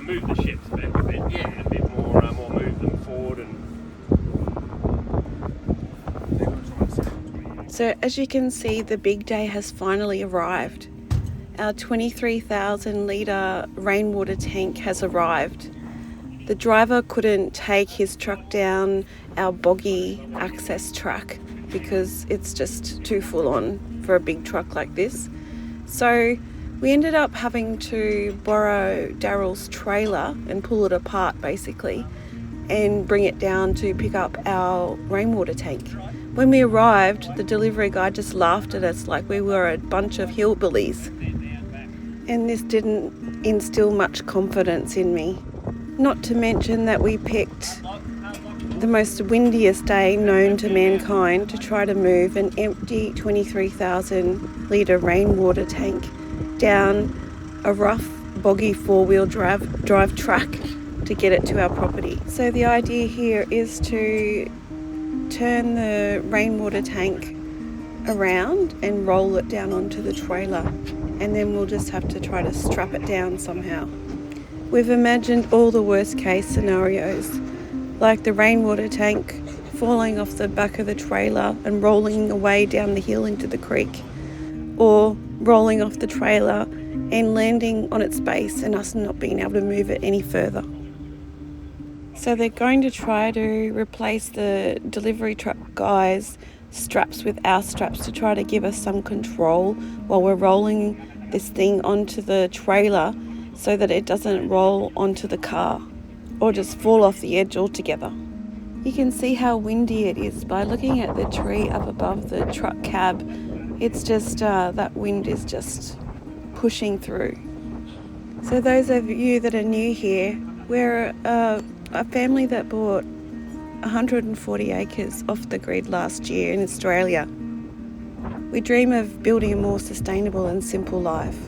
to move the ships back a bit, yeah, a bit more move them forward and. So as you can see, the big day has finally arrived. Our 23,000 litre rainwater tank has arrived. The driver couldn't take his truck down our boggy access track because it's just too full on for a big truck like this. So we ended up having to borrow Daryl's trailer and pull it apart basically and bring it down to pick up our rainwater tank. When we arrived, the delivery guy just laughed at us like we were a bunch of hillbillies. And this didn't instill much confidence in me. Not to mention that we picked the most windiest day known to mankind to try to move an empty 23,000 litre rainwater tank down a rough, boggy four-wheel drive track to get it to our property. So the idea here is to turn the rainwater tank around and roll it down onto the trailer, and then we'll just have to try to strap it down somehow. We've imagined all the worst case scenarios, like the rainwater tank falling off the back of the trailer and rolling away down the hill into the creek, or rolling off the trailer and landing on its base and us not being able to move it any further. So they're going to try to replace the delivery truck guys' straps with our straps to try to give us some control while we're rolling this thing onto the trailer so that it doesn't roll onto the car or just fall off the edge altogether. You can see how windy it is by looking at the tree up above the truck cab. It's just that wind is just pushing through. So those of you that are new here, we're a family that bought 140 acres off the grid last year in Australia. We dream of building a more sustainable and simple life.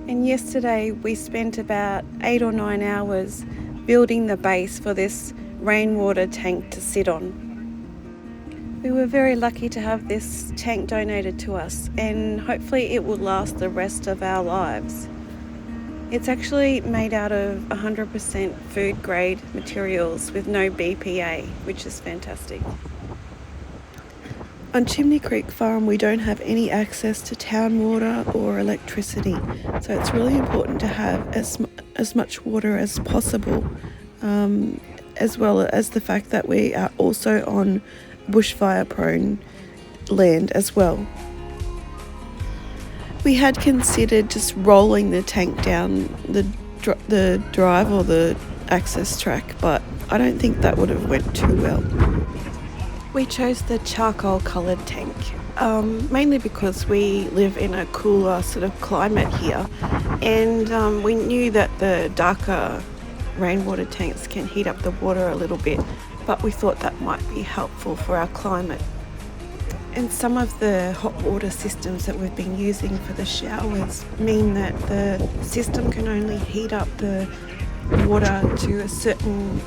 And yesterday we spent about 8 or 9 hours building the base for this rainwater tank to sit on. We were very lucky to have this tank donated to us, and hopefully it will last the rest of our lives. It's actually made out of 100% food grade materials with no BPA, which is fantastic. On Chimney Creek Farm, we don't have any access to town water or electricity, so it's really important to have as much water as possible, as well as the fact that we are also on bushfire prone land as well. We had considered just rolling the tank down the drive or the access track, but I don't think that would have went too well. We chose the charcoal coloured tank, mainly because we live in a cooler sort of climate here, and we knew that the darker rainwater tanks can heat up the water a little bit, but we thought that might be helpful for our climate. And some of the hot water systems that we've been using for the showers mean that the system can only heat up the water to a certain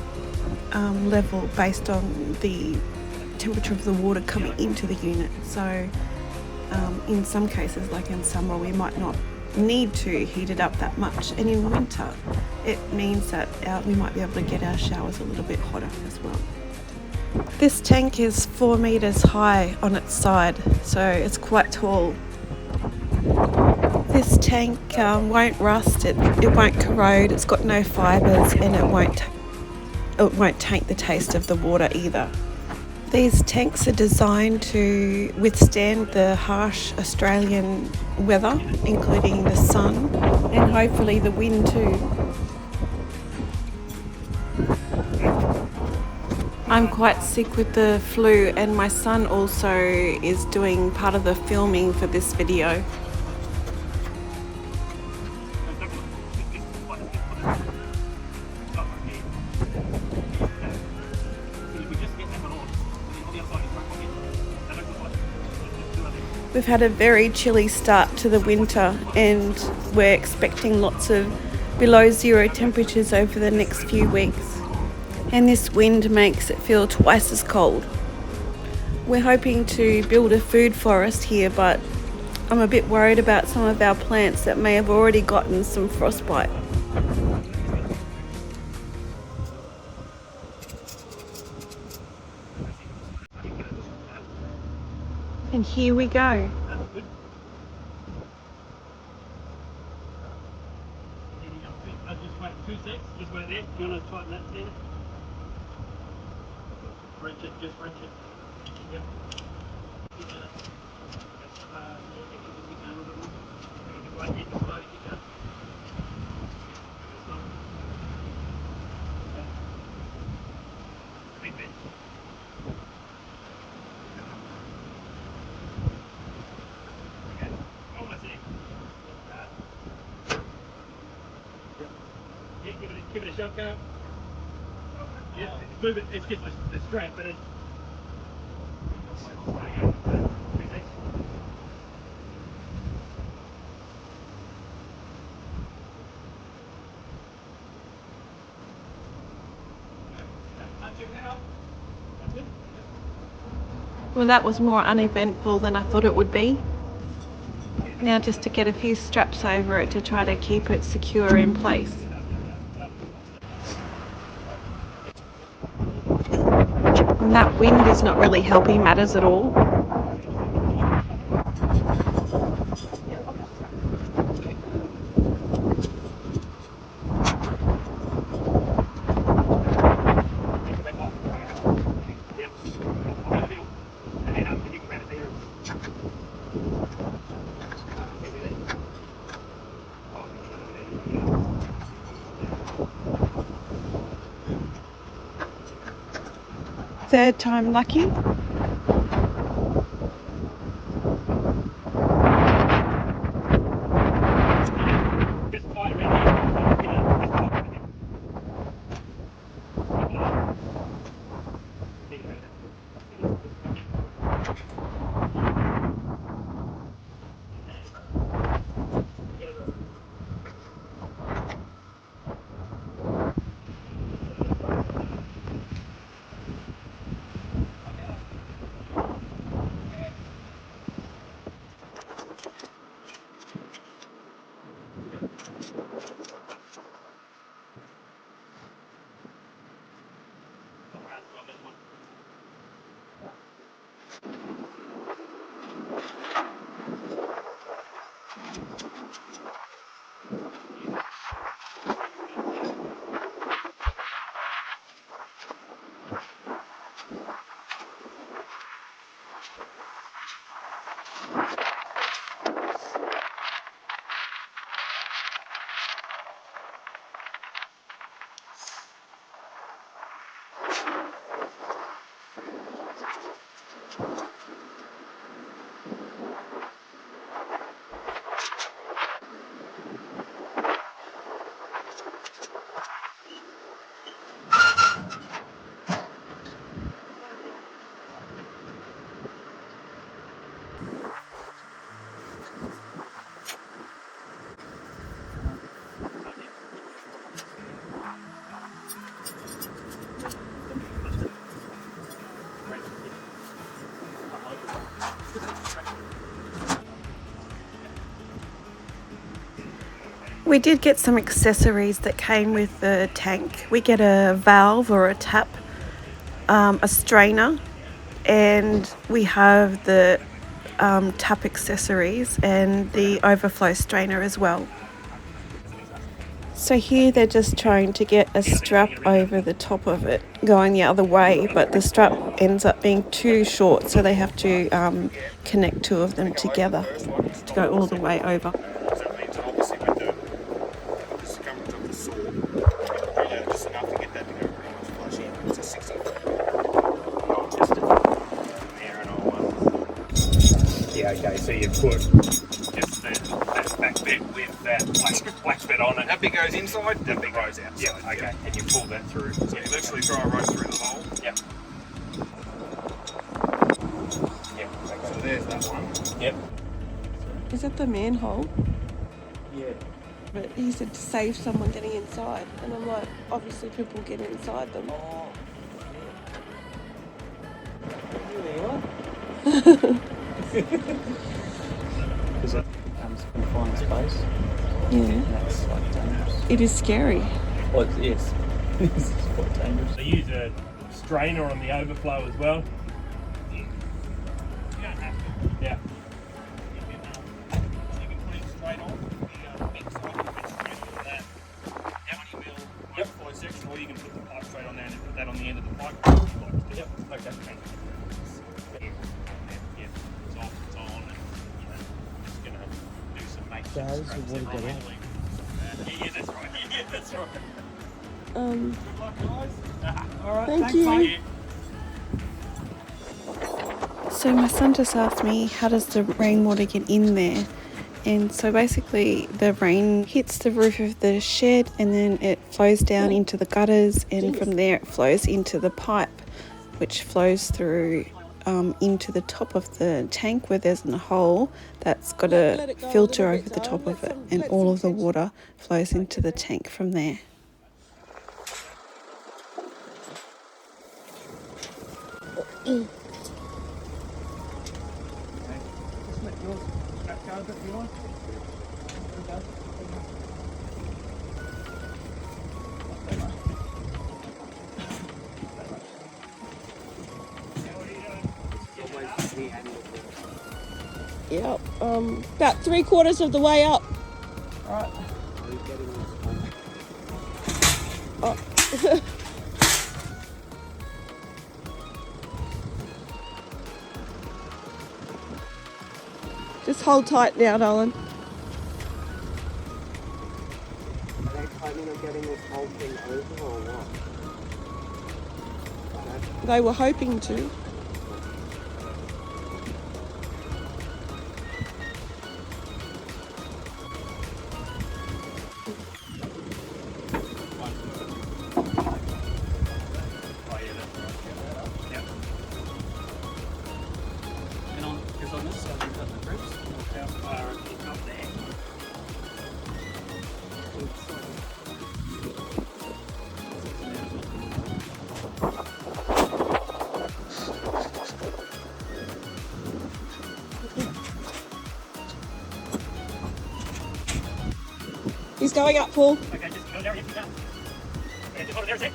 level based on the temperature of the water coming into the unit. So in some cases, like in summer, we might not need to heat it up that much, and in winter it means that we might be able to get our showers a little bit hotter as well. This tank is 4 meters high on its side, so it's quite tall. This tank won't rust, it won't corrode, it's got no fibres, and it won't taint the taste of the water either. These tanks are designed to withstand the harsh Australian weather, including the sun and hopefully the wind too. I'm quite sick with the flu, and my son also is doing part of the filming for this video. We've had a very chilly start to the winter, and we're expecting lots of below zero temperatures over the next few weeks. And this wind makes it feel twice as cold. We're hoping to build a food forest here, but I'm a bit worried about some of our plants that may have already gotten some frostbite. And here we go. That's good. Just wait 2 seconds. Just wait there. You want to tighten that there? Wrench it. Just wrench it. Yep. Keep that. Keep going a little bit more. Keep right here. Just slowly keep going. Stop. Okay. Big bit. Okay. Almost there. Yeah, give it a shot, go. Yeah, move it. It's just the strap, but it's. Well, that was more uneventful than I thought it would be. Now just to get a few straps over it to try to keep it secure in place. And that wind is not really helping matters at all. Third time lucky. We did get some accessories that came with the tank. We get a valve or a tap, a strainer, and we have the tap accessories and the overflow strainer as well. So here they're just trying to get a strap over the top of it going the other way, but the strap ends up being too short, so they have to connect two of them together to go all the way over. Yeah, okay, so you put just that back bit with that black bit on it. That bit goes inside, That bit goes outside. Yeah, okay, and you pull that through. So you literally drive right through the hole. Yep. Yep, okay. So there's that one. Yep. Is that the manhole? Yeah. But he said to save someone getting inside, and I'm like, obviously people get inside them. Oh. Because it becomes confined space. Yeah, And that's like dangerous. it is scary. Well, yes, it's quite dangerous. They use a strainer on the overflow as well. You don't have to. Yep. Okay. Yeah. It's off. It's on. And, just gonna do some makeshift Guys, scraps we wanna there get on yeah, that's right. Yeah, that's right. Um, Good luck, guys. All right. Thank Thanks, you. mate. so my son just asked me, how does the rainwater get in there? And so basically the rain hits the roof of the shed and then it flows down into the gutters, and from there it flows into the pipe, which flows through into the top of the tank where there's a hole that's got a filter over the top of it, and all of the water flows into the tank from there. Just let yours strap go a bit if you want. Yep, about 3/4 of the way up. Alright. Oh. Just hold tight now, darling. Are they planning on getting this whole thing over or what? They were hoping to. And on, because on this side we've got the grips. How far have you got there? He's going up, Paul. Okay, just go there if you can. Okay, just hold it there a sec.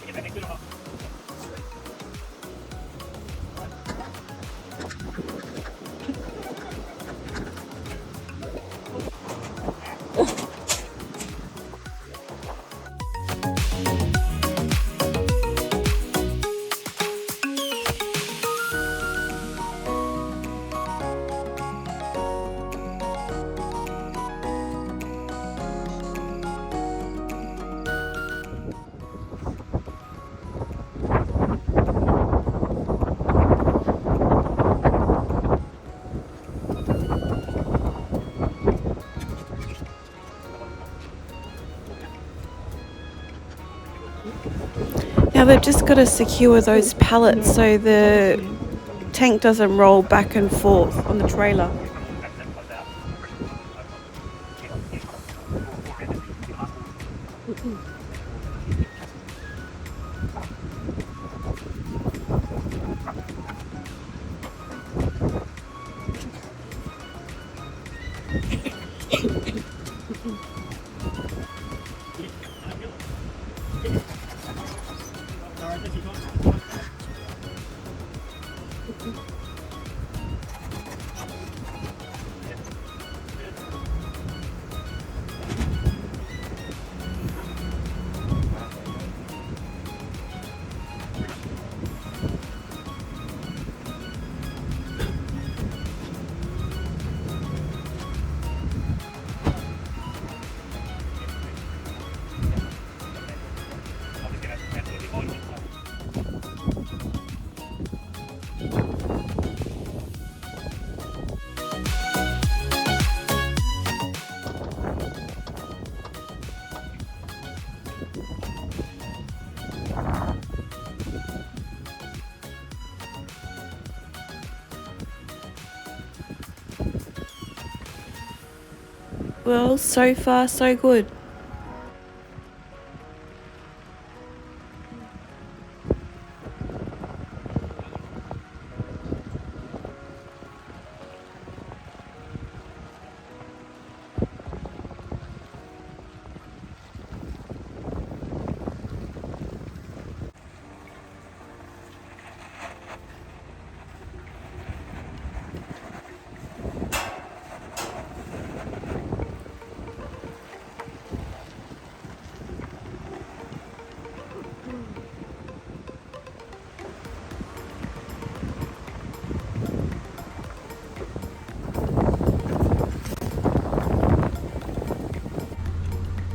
Get back into the hole. Now they've just got to secure those pallets so the tank doesn't roll back and forth on the trailer. Well, so far so good.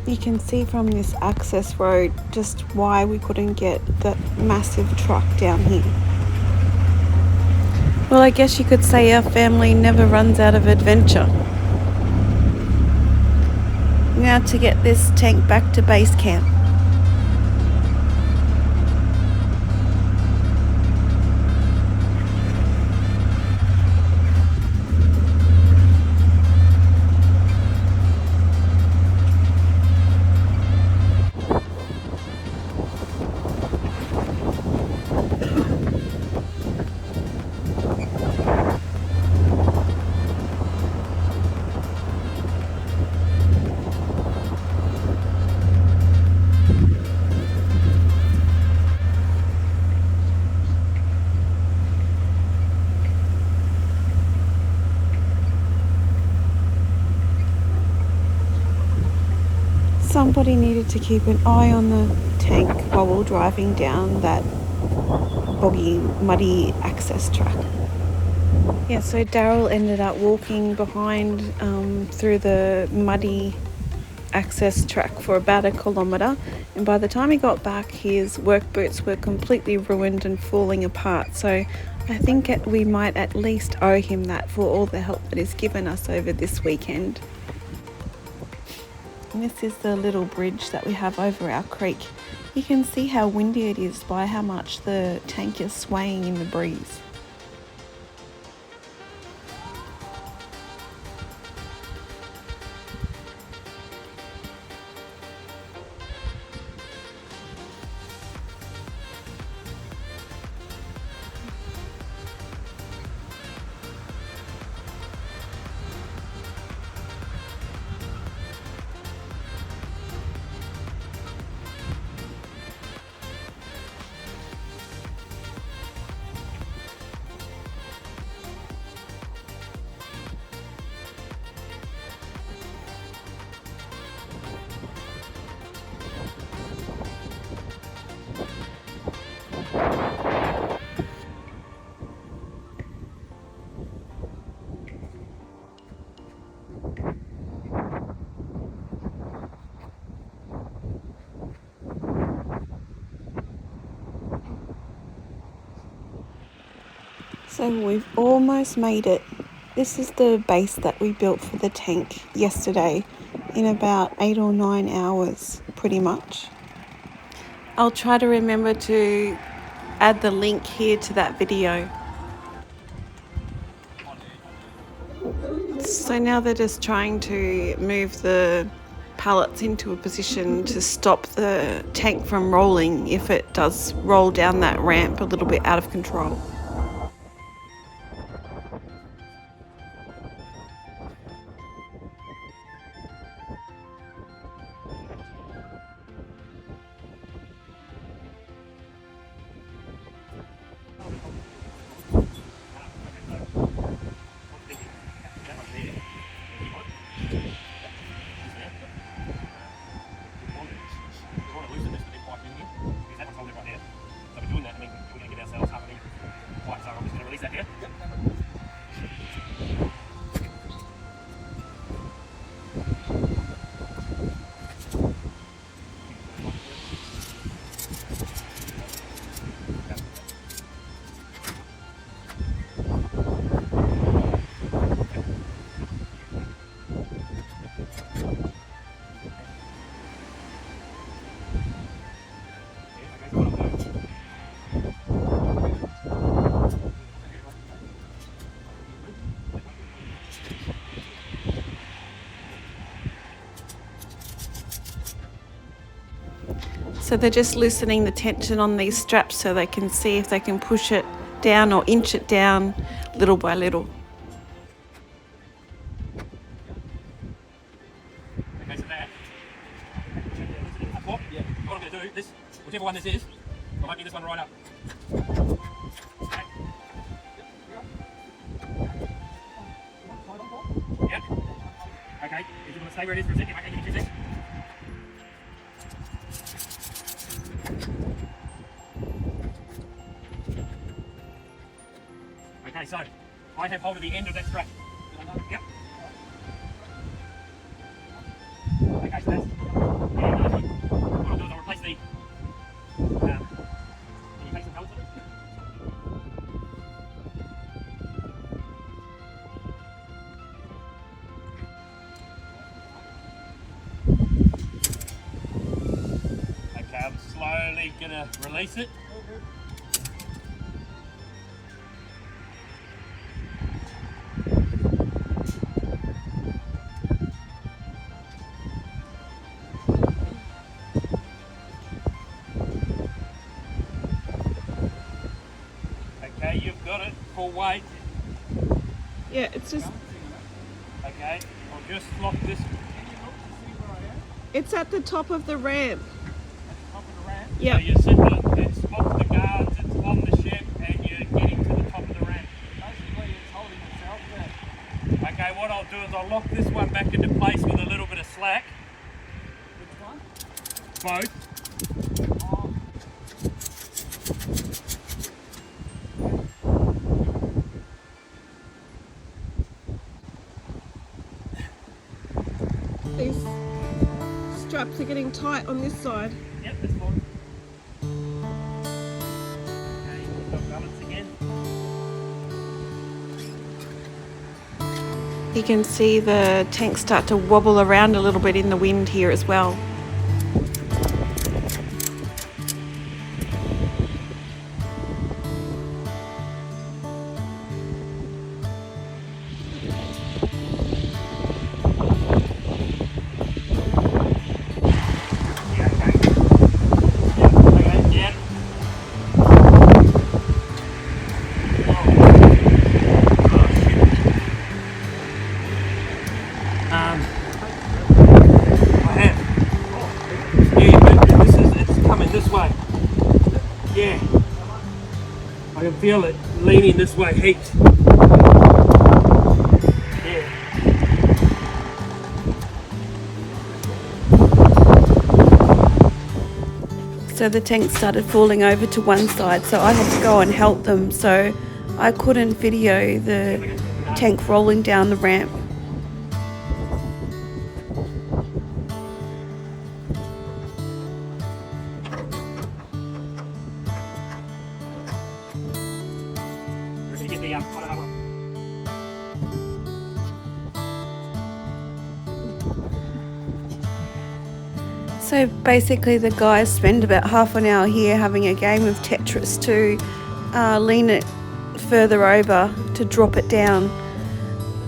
You can see from this access road just why we couldn't get that massive truck down here. Well, I guess you could say our family never runs out of adventure. Now to get this tank back to base camp. Somebody needed to keep an eye on the tank while we were driving down that boggy, muddy access track. Yeah, so Daryl ended up walking behind through the muddy access track for about 1 kilometre, and by the time he got back his work boots were completely ruined and falling apart, so I think we might at least owe him that for all the help that he's given us over this weekend. And this is the little bridge that we have over our creek. You can see how windy it is by how much the tank is swaying in the breeze. So we've almost made it. This is the base that we built for the tank yesterday in about 8 or 9 hours, pretty much. I'll try to remember to add the link here to that video. So now they're just trying to move the pallets into a position to stop the tank from rolling if it does roll down that ramp a little bit out of control. So they're just loosening the tension on these straps so they can see if they can push it down or inch it down little by little. Okay, so there. What? Yeah. What I'm going to do, this, whichever one this is, I might get this one right up. Okay. Yep. Okay, if you want to stay where it is for a second, okay, give me 2 seconds. Okay, so I have hold of the end of that strap. Yep. Okay, so that's actually gonna release it. Okay, you've got it full weight. Yeah, it's just, Okay, I'll just lock this it's at the top of the ramp. top of the ramp. Yep. So you're sitting, it's off the guards, it's on the ship, and you're getting to the top of the ramp. Basically, it's holding itself there. Okay, what I'll do is I'll lock this one back into place with a little bit of slack. Which one? Both. These straps are getting tight on this side. Yep, that's fine. Okay, you've got balance again. You can see the tank start to wobble around a little bit in the wind here as well. Yeah, okay. Yeah, okay, yeah. Oh, shit. I have. Yeah, but it's coming this way. Yeah. I can feel it leaning this way, heat. Yeah. So the tank started falling over to one side, so I had to go and help them, so I couldn't video the tank rolling down the ramp. Ready to get the So basically the guys spend about half an hour here having a game of Tetris to lean it further over to drop it down.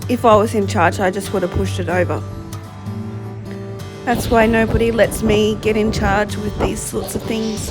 If I was in charge, I just would have pushed it over. That's why nobody lets me get in charge with these sorts of things.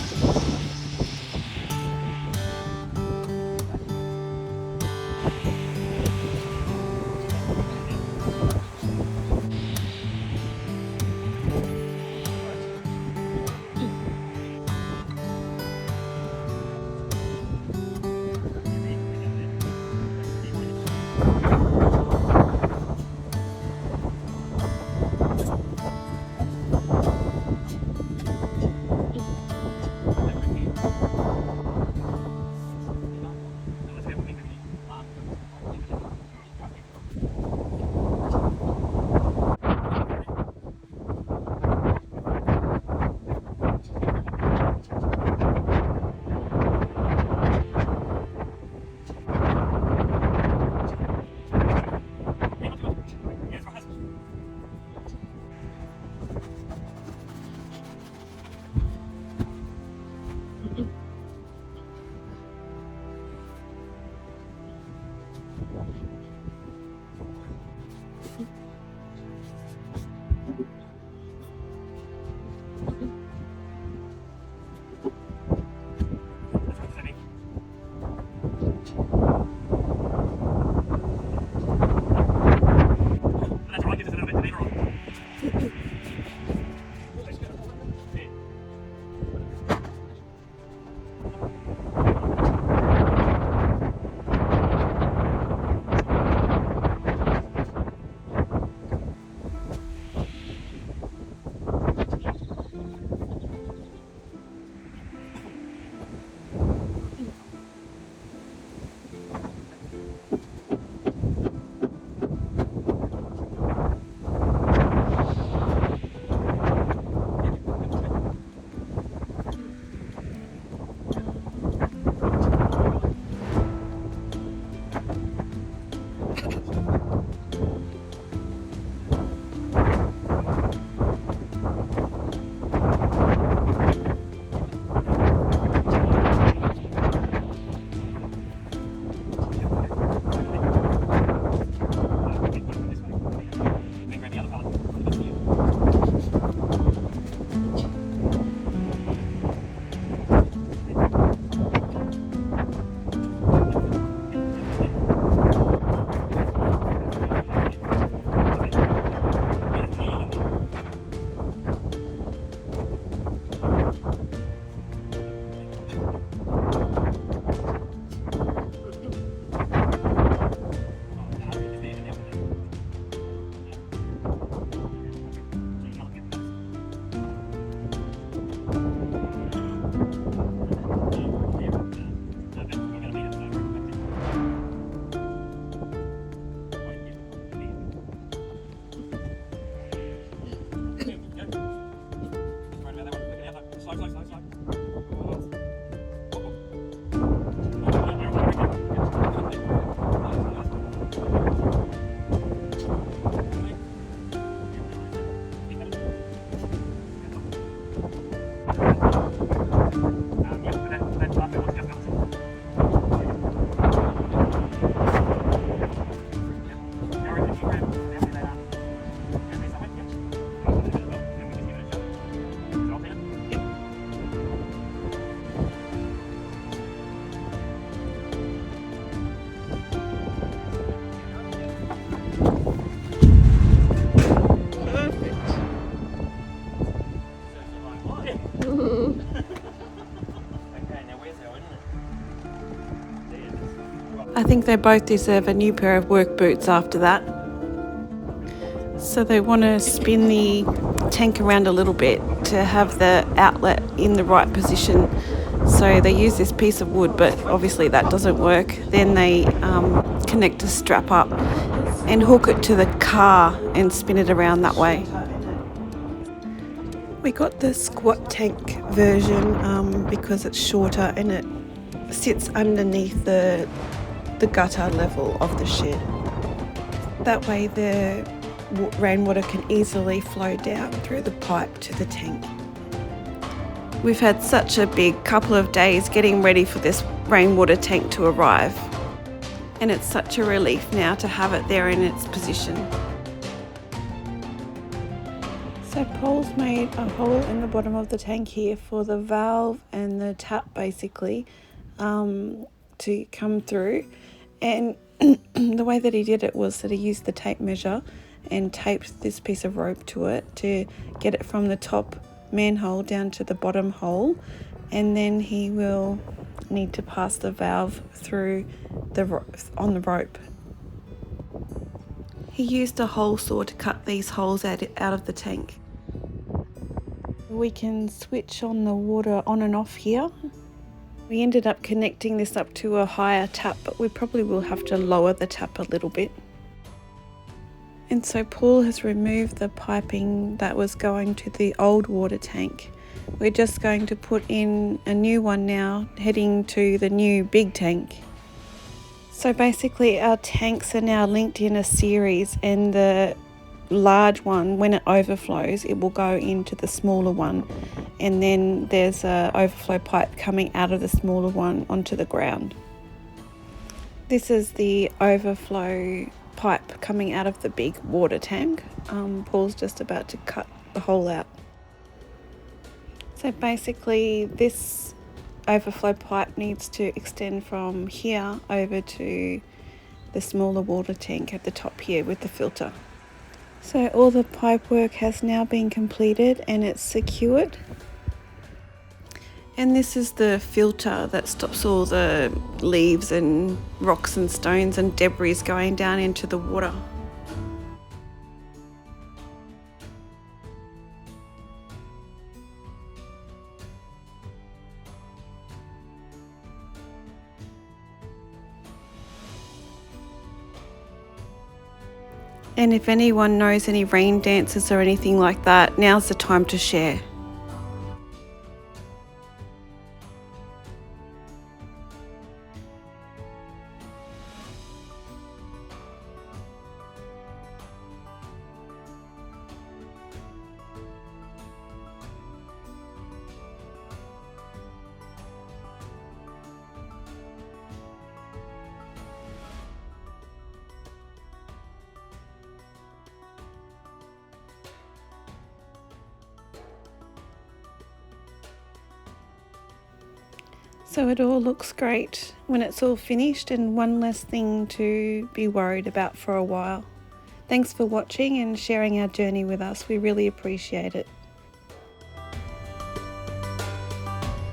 I think they both deserve a new pair of work boots after that. So they want to spin the tank around a little bit to have the outlet in the right position. So they use this piece of wood, but obviously that doesn't work. Then they connect a strap up and hook it to the car and spin it around that way. We got the squat tank version because it's shorter and it sits underneath the gutter level of the shed. That way the rainwater can easily flow down through the pipe to the tank. We've had such a big couple of days getting ready for this rainwater tank to arrive, and it's such a relief now to have it there in its position. So Paul's made a hole in the bottom of the tank here for the valve and the tap basically to come through, and the way that he did it was that he used the tape measure and taped this piece of rope to it to get it from the top manhole down to the bottom hole, and then he will need to pass the valve through on the rope. He used a hole saw to cut these holes out of the tank. We can switch on the water on and off here. We ended up connecting this up to a higher tap, but we probably will have to lower the tap a little bit. And so Paul has removed the piping that was going to the old water tank. We're just going to put in a new one now, heading to the new big tank. So basically our tanks are now linked in a series, and the large one, when it overflows, it will go into the smaller one, and then there's an overflow pipe coming out of the smaller one onto the ground. This is the overflow pipe coming out of the big water tank. Paul's just about to cut the hole out. So basically this overflow pipe needs to extend from here over to the smaller water tank at the top here with the filter. So all the pipe work has now been completed and it's secured. And this is the filter that stops all the leaves and rocks and stones and debris going down into the water. And if anyone knows any rain dances or anything like that, now's the time to share. So it all looks great when it's all finished, and one less thing to be worried about for a while. Thanks for watching and sharing our journey with us. We really appreciate it.